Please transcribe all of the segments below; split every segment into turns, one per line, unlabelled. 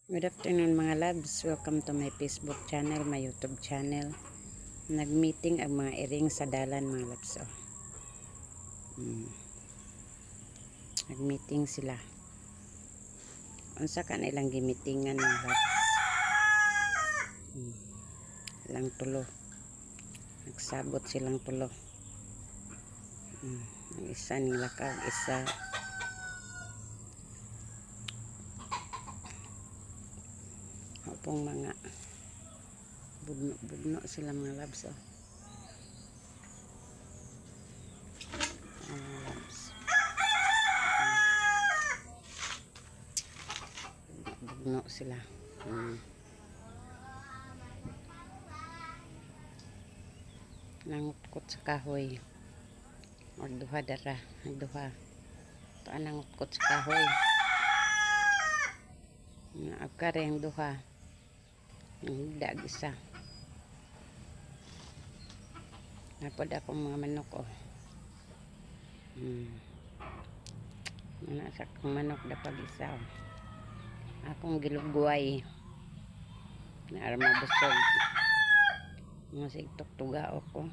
Good afternoon mga loves. Welcome to my Facebook channel, my YouTube channel. Nag-meeting ang mga iring sa dalan mga loves. Nag-meeting sila. Unsa ka nilang gimitingan mga loves. Lang tulo. Nagsabot silang tulo. Ang isa nilakag, isa pong mga bugno sila mga loves. Bugno sila. Nangutkot sa kahoy. Magduha dara, magduha. Ito nangutkot sa kahoy. Naagkari ang duha. Dag isa. Napod akong mga manok Nasa akong manok dapag isa Akong gilugway. Naarma busog. Mga sigtok tugaok ko.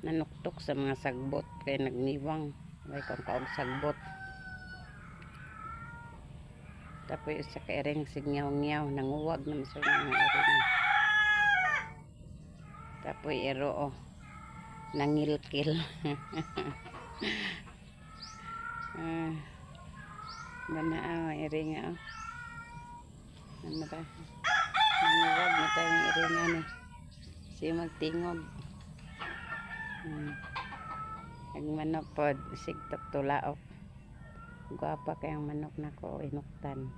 Nanuktok sa mga sagbot kaya nagniwang. May kong kaog sagbot. Tapos sa kairing signyaw-nyaw, nanguwag na sa mga iring. Tapos iro nangilkil. Banaa iring ano ba? Nanguwag na tayong iringan siya magtingog. Nagmanok po sigtok tulaok. Guwapa kayang manok na ko inuktan.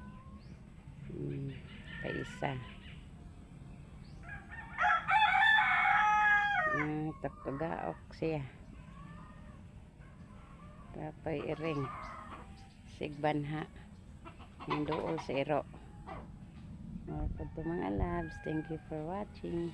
Paisa. Taktugaok siya. Tapay iring. Sigbanha. Yung dool sa iro. Mga loves, thank you for watching.